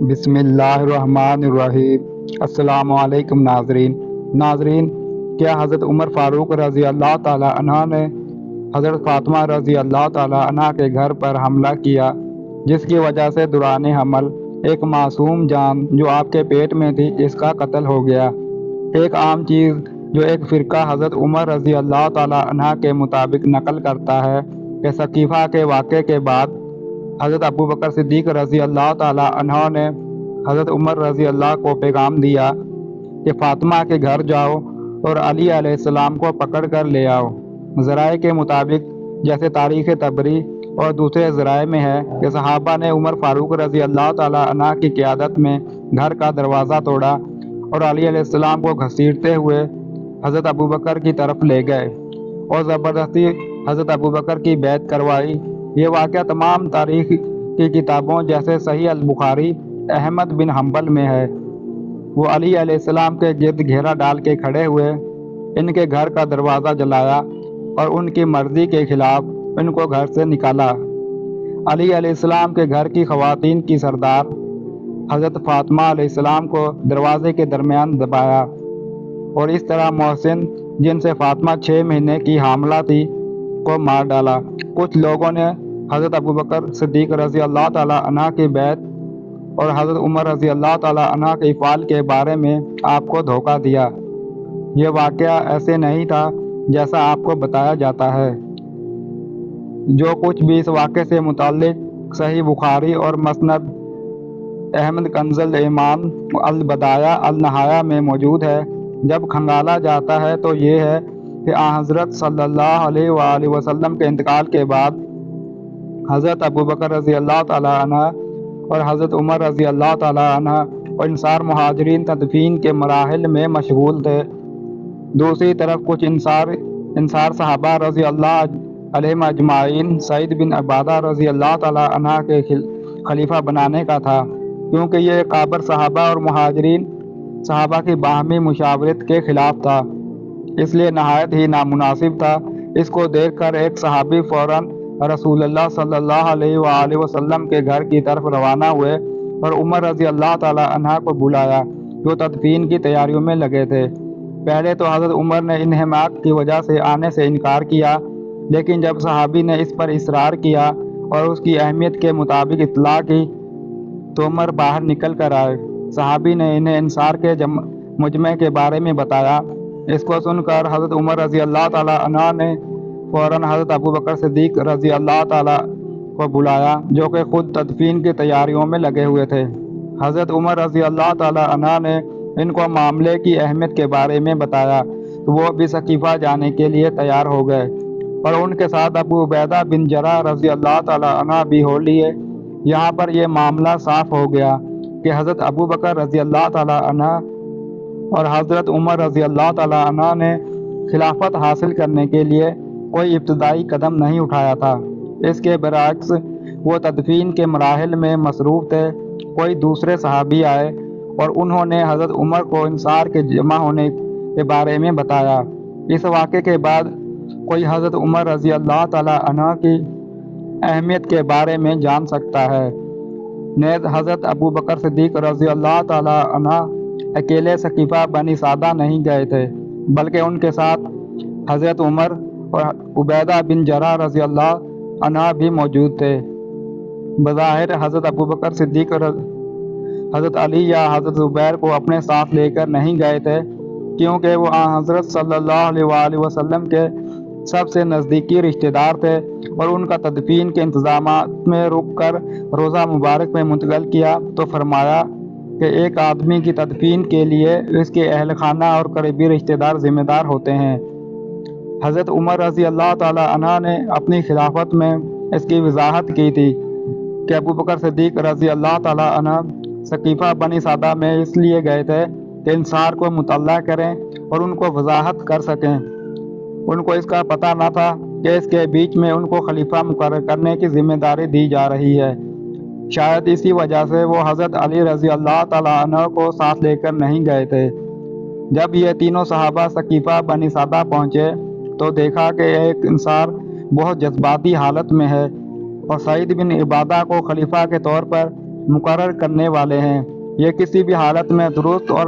بسم اللہ الرحمن الرحیم۔ السلام علیکم ناظرین، کیا حضرت عمر فاروق رضی اللہ تعالی عنہ نے حضرت فاطمہ رضی اللہ تعالی عنہ کے گھر پر حملہ کیا، جس کی وجہ سے دوران حمل ایک معصوم جان جو آپ کے پیٹ میں تھی اس کا قتل ہو گیا؟ ایک عام چیز جو ایک فرقہ حضرت عمر رضی اللہ تعالی عنہ کے مطابق نقل کرتا ہے کہ ثقیفہ کے واقعے کے بعد حضرت ابو بکر صدیق رضی اللہ تعالی عنہ نے حضرت عمر رضی اللہ کو پیغام دیا کہ فاطمہ کے گھر جاؤ اور علی علیہ السلام کو پکڑ کر لے آؤ۔ ذرائع کے مطابق جیسے تاریخ طبری اور دوسرے ذرائع میں ہے کہ صحابہ نے عمر فاروق رضی اللہ تعالی عنہ کی قیادت میں گھر کا دروازہ توڑا اور علی علیہ السلام کو گھسیٹتے ہوئے حضرت ابو بکر کی طرف لے گئے اور زبردستی حضرت ابو بکر کی بیعت کروائی۔ یہ واقعہ تمام تاریخ کی کتابوں جیسے صحیح البخاری، احمد بن حنبل میں ہے۔ وہ علی علیہ السلام کے گرد گھیرا ڈال کے کھڑے ہوئے ان کے گھر کا دروازہ جلایا اور ان کی مرضی کے خلاف ان کو گھر سے نکالا۔ علی علیہ السلام کے گھر کی خواتین کی سردار حضرت فاطمہ علیہ السلام کو دروازے کے درمیان دبایا اور اس طرح محسن، جن سے فاطمہ 6 مہینے کی حاملہ تھی، کو مار ڈالا۔ کچھ لوگوں نے حضرت ابو بکر صدیق رضی اللہ تعالی عنہ کی بیعت اور حضرت عمر رضی اللہ تعالی عنہ کے افعال کے بارے میں آپ کو دھوکہ دیا۔ یہ واقعہ ایسے نہیں تھا جیسا آپ کو بتایا جاتا ہے۔ جو کچھ بھی اس واقعے سے متعلق صحیح بخاری اور مسند احمد کنز الایمان البدایہ النہایہ میں موجود ہے، جب کھنگالا جاتا ہے تو یہ ہے کہ حضرت صلی اللہ علیہ وآلہ وسلم کے انتقال کے بعد حضرت ابو بکر رضی اللہ تعالی عنہ اور حضرت عمر رضی اللہ تعالی عنہ اور انصار مہاجرین تدفین کے مراحل میں مشغول تھے۔ دوسری طرف کچھ انصار صحابہ رضی اللہ علیہم اجمعین سعید بن عبادہ رضی اللہ تعالی عنہ کے خلیفہ بنانے کا تھا، کیونکہ یہ کابر صحابہ اور مہاجرین صحابہ کی باہمی مشاورت کے خلاف تھا، اس لیے نہایت ہی نامناسب تھا۔ اس کو دیکھ کر ایک صحابی فوراً رسول اللہ صلی اللہ علیہ وآلہ وسلم کے گھر کی طرف روانہ ہوئے اور عمر رضی اللہ تعالی عنہ کو بلایا، جو تدفین کی تیاریوں میں لگے تھے۔ پہلے تو حضرت عمر نے انہماک کی وجہ سے آنے سے انکار کیا، لیکن جب صحابی نے اس پر اصرار کیا اور اس کی اہمیت کے مطابق اطلاع کی تو عمر باہر نکل کر آئے۔ صحابی نے انہیں انصار کے مجمع کے بارے میں بتایا۔ اس کو سن کر حضرت عمر رضی اللہ تعالی عنہ نے فوراً حضرت ابو بکر صدیق رضی اللہ تعالی کو بلایا، جو کہ خود تدفین کی تیاریوں میں لگے ہوئے تھے۔ حضرت عمر رضی اللہ تعالی عنہ نے ان کو معاملے کی اہمیت کے بارے میں بتایا تو وہ بھی ثقیفہ جانے کے لیے تیار ہو گئے اور ان کے ساتھ ابو عبیدہ بن جراح رضی اللہ تعالی عنہ بھی ہو لیے۔ یہاں پر یہ معاملہ صاف ہو گیا کہ حضرت ابو بکر رضی اللہ تعالی عنہ اور حضرت عمر رضی اللہ تعالی عنہ نے خلافت حاصل کرنے کے لیے کوئی ابتدائی قدم نہیں اٹھایا تھا۔ اس کے برعکس وہ تدفین کے مراحل میں مصروف تھے۔ کوئی دوسرے صحابی آئے اور انہوں نے حضرت عمر کو انصار کے جمع ہونے کے بارے میں بتایا۔ اس واقعے کے بعد کوئی حضرت عمر رضی اللہ تعالی عنہ کی اہمیت کے بارے میں جان سکتا ہے۔ نیز حضرت ابو بکر صدیق رضی اللہ تعالی عنہ اکیلے ثقیفہ بنی سعدہ نہیں گئے تھے، بلکہ ان کے ساتھ حضرت عمر اور عبیدہ بن جراح رضی اللہ عنہ بھی موجود تھے۔ بظاہر حضرت ابو بکر صدیق حضرت علی یا حضرت زبیر کو اپنے ساتھ لے کر نہیں گئے تھے، کیونکہ وہ حضرت صلی اللہ علیہ وآلہ وسلم کے سب سے نزدیکی رشتہ دار تھے اور ان کا تدفین کے انتظامات میں رک کر روضہ مبارک میں منتقل کیا تو فرمایا کہ ایک آدمی کی تدفین کے لیے اس کے اہل خانہ اور قریبی رشتہ دار ذمہ دار ہوتے ہیں۔ حضرت عمر رضی اللہ تعالی عنہ نے اپنی خلافت میں اس کی وضاحت کی تھی کہ ابو بکر صدیق رضی اللہ تعالی عنہ ثقیفہ بنی سعدہ میں اس لیے گئے تھے کہ انصار کو مطلع کریں اور ان کو وضاحت کر سکیں۔ ان کو اس کا پتہ نہ تھا کہ اس کے بیچ میں ان کو خلیفہ مقرر کرنے کی ذمہ داری دی جا رہی ہے۔ شاید اسی وجہ سے وہ حضرت علی رضی اللہ تعالی عنہ کو ساتھ لے کر نہیں گئے تھے۔ جب یہ تینوں صحابہ ثقیفہ بنی سعدہ پہنچے تو دیکھا کہ ایک انصار بہت جذباتی حالت میں ہے اور سعید بن عبادہ کو خلیفہ کے طور پر مقرر کرنے والے ہیں۔ یہ کسی بھی حالت میں درست اور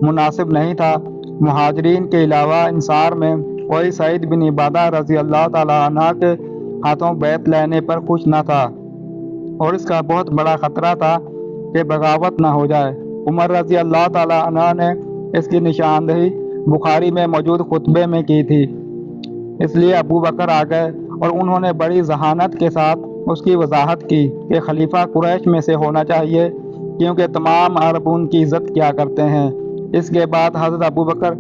مناسب نہیں تھا۔ مہاجرین کے علاوہ انصار میں کوئی سعید بن عبادہ رضی اللہ تعالیٰ عنہ کے ہاتھوں بیعت لینے پر خوش نہ تھا، اور اس کا بہت بڑا خطرہ تھا کہ بغاوت نہ ہو جائے۔ عمر رضی اللہ تعالیٰ عنہ نے اس کی نشاندہی بخاری میں موجود خطبے میں کی تھی۔ اس لیے ابو بکر آ گئے اور انہوں نے بڑی ذہانت کے ساتھ اس کی وضاحت کی کہ خلیفہ قریش میں سے ہونا چاہیے، کیونکہ تمام عرب ان کی عزت کیا کرتے ہیں۔ اس کے بعد حضرت ابو بکر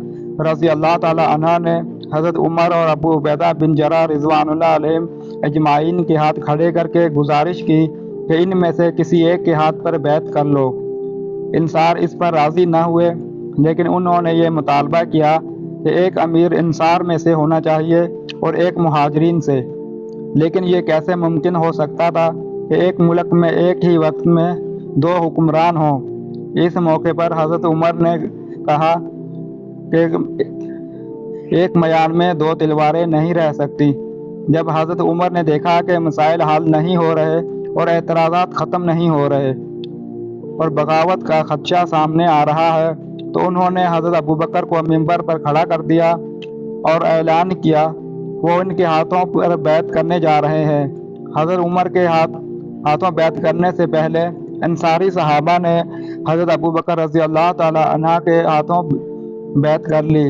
رضی اللہ تعالیٰ عنہ نے حضرت عمر اور ابو عبیدہ بن جراح رضوان اللہ علیہم اجمعین کے ہاتھ کھڑے کر کے گزارش کی کہ ان میں سے کسی ایک کے ہاتھ پر بیعت کر لو۔ انصار اس پر راضی نہ ہوئے، لیکن انہوں نے یہ مطالبہ کیا کہ ایک امیر انصار میں سے ہونا چاہیے اور ایک مہاجرین سے۔ لیکن یہ کیسے ممکن ہو سکتا تھا کہ ایک ملک میں ایک ہی وقت میں دو حکمران ہوں؟ اس موقع پر حضرت عمر نے کہا کہ ایک میدان میں دو تلواریں نہیں رہ سکتی۔ جب حضرت عمر نے دیکھا کہ مسائل حل نہیں ہو رہے اور اعتراضات ختم نہیں ہو رہے اور بغاوت کا خدشہ سامنے آ رہا ہے، تو انہوں نے حضرت ابو بکر کو منبر پر کھڑا کر دیا اور اعلان کیا وہ ان کے ہاتھوں پر بیعت کرنے جا رہے ہیں۔ حضرت عمر کے ہاتھوں بیعت کرنے سے پہلے انصاری صحابہ نے حضرت ابو بکر رضی اللہ تعالیٰ عنہ کے ہاتھوں بیعت کر لی۔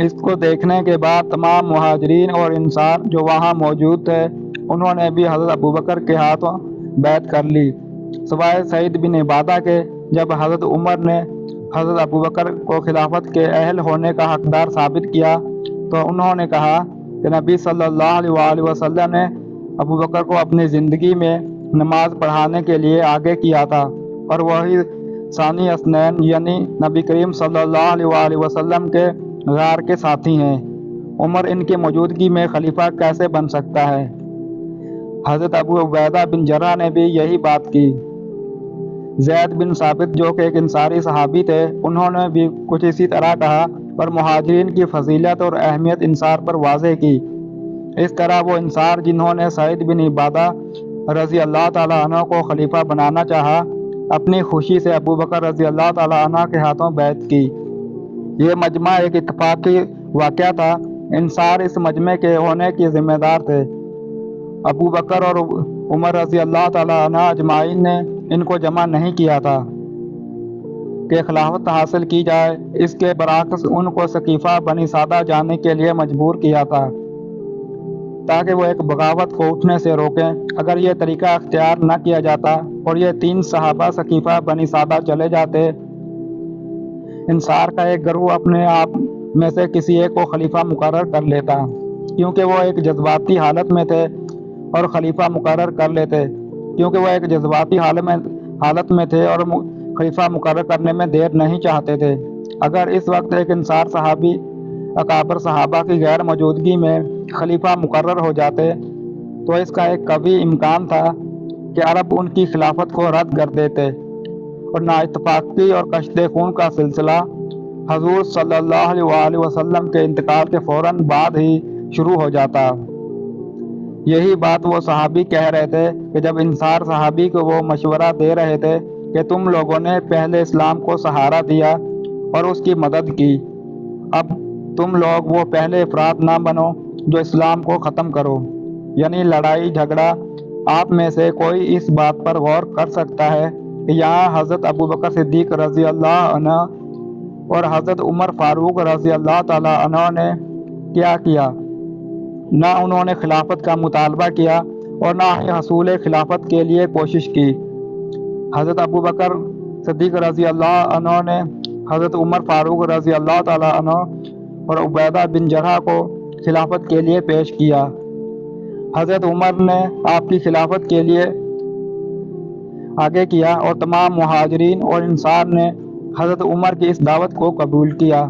اس کو دیکھنے کے بعد تمام مہاجرین اور انصار جو وہاں موجود تھے، انہوں نے بھی حضرت ابو بکر کے ہاتھوں بیعت کر لی، سوائے سعید بن عبادہ کے۔ جب حضرت عمر نے حضرت ابو بکر کو خلافت کے اہل ہونے کا حقدار ثابت کیا تو انہوں نے کہا کہ نبی صلی اللہ علیہ وآلہ وسلم نے ابو بکر کو اپنی زندگی میں نماز پڑھانے کے لیے آگے کیا تھا، اور وہی ثانی اثنین یعنی نبی کریم صلی اللہ علیہ وآلہ وسلم کے غار کے ساتھی ہیں۔ عمر ان کی موجودگی میں خلیفہ کیسے بن سکتا ہے؟ حضرت ابو عبیدہ بن جراح نے بھی یہی بات کی۔ زید بن ثابت جو کہ ایک انصاری صحابی تھے، انہوں نے بھی کچھ اسی طرح کہا اور مہاجرین کی فضیلت اور اہمیت انصار پر واضح کی۔ اس طرح وہ انصار جنہوں نے سعید بن عبادہ رضی اللہ تعالیٰ عنہ کو خلیفہ بنانا چاہا، اپنی خوشی سے ابو بکر رضی اللہ تعالیٰ عنہ کے ہاتھوں بیعت کی۔ یہ مجمع ایک اتفاقی واقعہ تھا۔ انصار اس مجمع کے ہونے کے ذمہ دار تھے۔ ابو بکر اور عمر رضی اللہ تعالیٰ عنہ اجمعین نے ان کو جمع نہیں کیا تھا کہ خلافت حاصل کی جائے، اس کے برعکس ان کو سقیفہ بنی سعدہ جانے کے لیے مجبور کیا تھا تاکہ وہ ایک بغاوت کو اٹھنے سے روکیں۔ اگر یہ طریقہ اختیار نہ کیا جاتا اور یہ 3 صحابہ سقیفہ بنی سعدہ چلے جاتے، انصار کا ایک گروہ اپنے آپ میں سے کسی ایک کو خلیفہ مقرر کر لیتا، کیونکہ وہ ایک جذباتی حالت میں تھے، اور خلیفہ مقرر کر لیتے کیونکہ وہ ایک جذباتی حالت میں تھے اور خلیفہ مقرر کرنے میں دیر نہیں چاہتے تھے۔ اگر اس وقت ایک انصار صحابی اکابر صحابہ کی غیر موجودگی میں خلیفہ مقرر ہو جاتے تو اس کا ایک قوی امکان تھا کہ عرب ان کی خلافت کو رد کر دیتے، اور نااتفاقی اور کشت خون کا سلسلہ حضور صلی اللہ علیہ وآلہ وسلم کے انتقال کے فوراً بعد ہی شروع ہو جاتا۔ یہی بات وہ صحابی کہہ رہے تھے کہ جب انصار صحابی کو وہ مشورہ دے رہے تھے کہ تم لوگوں نے پہلے اسلام کو سہارا دیا اور اس کی مدد کی، اب تم لوگ وہ پہلے افراد نہ بنو جو اسلام کو ختم کرو۔ یعنی لڑائی جھگڑا۔ آپ میں سے کوئی اس بات پر غور کر سکتا ہے کہ یہاں حضرت ابو بکر صدیق رضی اللہ عنہ اور حضرت عمر فاروق رضی اللہ تعالیٰ عنہ نے کیا کیا؟ نہ انہوں نے خلافت کا مطالبہ کیا اور نہ ہی حصول خلافت کے لیے کوشش کی۔ حضرت ابو بکر صدیق رضی اللہ عنہ نے حضرت عمر فاروق رضی اللہ تعالیٰ عنہ اور عبیدہ بن جراح کو خلافت کے لیے پیش کیا۔ حضرت عمر نے آپ کی خلافت کے لیے آگے کیا اور تمام مہاجرین اور انصار نے حضرت عمر کی اس دعوت کو قبول کیا۔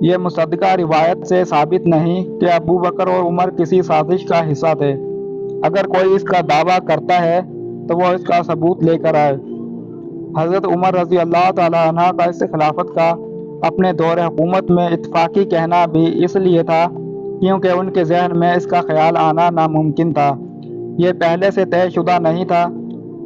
یہ مصدقہ روایت سے ثابت نہیں کہ ابو بکر اور عمر کسی سازش کا حصہ تھے۔ اگر کوئی اس کا دعویٰ کرتا ہے تو وہ اس کا ثبوت لے کر آئے۔ حضرت عمر رضی اللہ تعالیٰ عنہ کا اس خلافت کا اپنے دور حکومت میں اتفاقی کہنا بھی اس لیے تھا کیونکہ ان کے ذہن میں اس کا خیال آنا ناممکن تھا۔ یہ پہلے سے طے شدہ نہیں تھا۔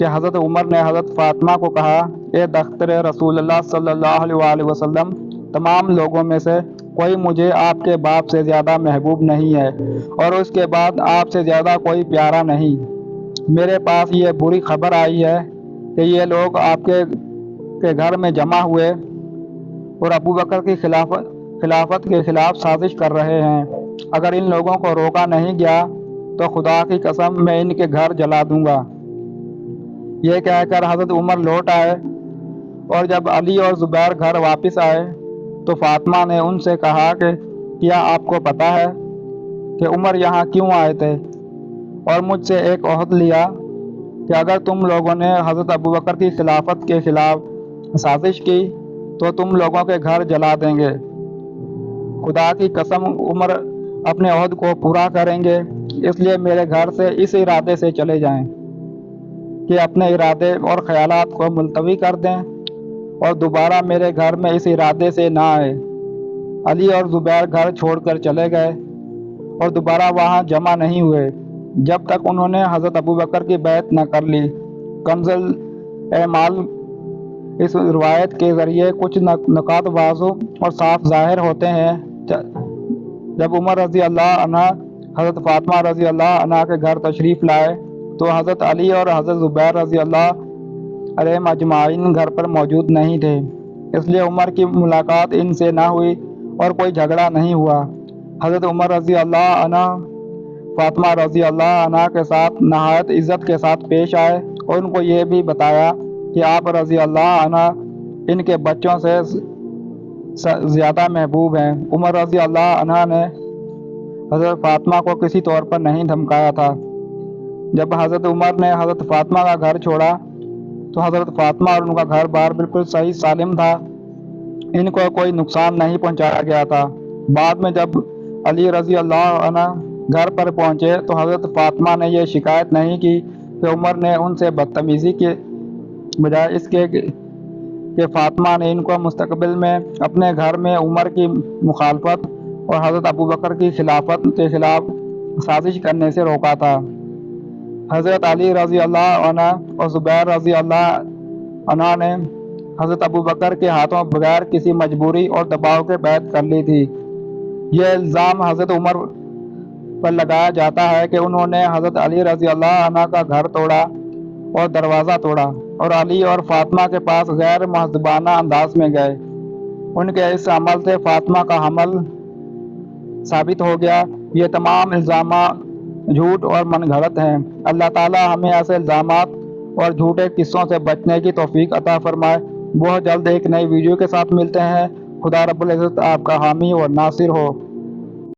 کہ حضرت عمر نے حضرت فاطمہ کو کہا، اے دختر رسول اللہ صلی اللہ علیہ وسلم، تمام لوگوں میں سے کوئی مجھے آپ کے باپ سے زیادہ محبوب نہیں ہے اور اس کے بعد آپ سے زیادہ کوئی پیارا نہیں۔ میرے پاس یہ بری خبر آئی ہے کہ یہ لوگ آپ کے گھر میں جمع ہوئے اور ابو بکر کی خلافت کے خلاف سازش کر رہے ہیں۔ اگر ان لوگوں کو روکا نہیں گیا تو خدا کی قسم میں ان کے گھر جلا دوں گا۔ یہ کہہ کر حضرت عمر لوٹ آئے اور جب علی اور زبیر گھر واپس آئے تو فاطمہ نے ان سے کہا کہ کیا آپ کو پتہ ہے کہ عمر یہاں کیوں آئے تھے اور مجھ سے ایک عہد لیا کہ اگر تم لوگوں نے حضرت ابو بکر کی خلافت کے خلاف سازش کی تو تم لوگوں کے گھر جلا دیں گے۔ خدا کی قسم عمر اپنے عہد کو پورا کریں گے، اس لیے میرے گھر سے اس ارادے سے چلے جائیں کہ اپنے ارادے اور خیالات کو ملتوی کر دیں اور دوبارہ میرے گھر میں اس ارادے سے نہ آئے۔ علی اور زبیر گھر چھوڑ کر چلے گئے اور دوبارہ وہاں جمع نہیں ہوئے جب تک انہوں نے حضرت ابو بکر کی بیعت نہ کر لی۔ کنز الاعمال اس روایت کے ذریعے کچھ نکات واضح اور صاف ظاہر ہوتے ہیں۔ جب عمر رضی اللہ عنہ حضرت فاطمہ رضی اللہ عنہ کے گھر تشریف لائے تو حضرت علی اور حضرت زبیر رضی اللہ علیہم اجمعین گھر پر موجود نہیں تھے، اس لیے عمر کی ملاقات ان سے نہ ہوئی اور کوئی جھگڑا نہیں ہوا۔ حضرت عمر رضی اللہ عنہ فاطمہ رضی اللہ عنہ کے ساتھ نہایت عزت کے ساتھ پیش آئے اور ان کو یہ بھی بتایا کہ آپ رضی اللہ عنہ ان کے بچوں سے زیادہ محبوب ہیں۔ عمر رضی اللہ عنہ نے حضرت فاطمہ کو کسی طور پر نہیں دھمکایا تھا۔ جب حضرت عمر نے حضرت فاطمہ کا گھر چھوڑا تو حضرت فاطمہ اور ان کا گھر بار بالکل صحیح سالم تھا، ان کو کوئی نقصان نہیں پہنچایا گیا تھا۔ بعد میں جب علی رضی اللہ عنہ گھر پر پہنچے تو حضرت فاطمہ نے یہ شکایت نہیں کی کہ عمر نے ان سے بدتمیزی کے بجائے اس کے کہ فاطمہ نے ان کو مستقبل میں اپنے گھر میں عمر کی مخالفت اور حضرت ابو بکر کی خلافت کے خلاف سازش کرنے سے روکا تھا۔ حضرت علی رضی اللہ عنہ اور زبیر رضی اللہ عنہ نے حضرت ابو بکر کے ہاتھوں بغیر کسی مجبوری اور دباؤ کے بیعت کر لی تھی۔ یہ الزام حضرت عمر پر لگایا جاتا ہے کہ انہوں نے حضرت علی رضی اللہ عنہ کا گھر توڑا اور دروازہ توڑا اور علی اور فاطمہ کے پاس غیر مہذبانہ انداز میں گئے۔ ان کے اس عمل سے فاطمہ کا حمل ثابت ہو گیا۔ یہ تمام الزامات جھوٹ اور من گھڑت ہیں۔ اللہ تعالی ہمیں ایسے الزامات اور جھوٹے قصوں سے بچنے کی توفیق عطا فرمائے۔ بہت جلد ایک نئی ویڈیو کے ساتھ ملتے ہیں۔ خدا رب العزت آپ کا حامی اور ناصر ہو۔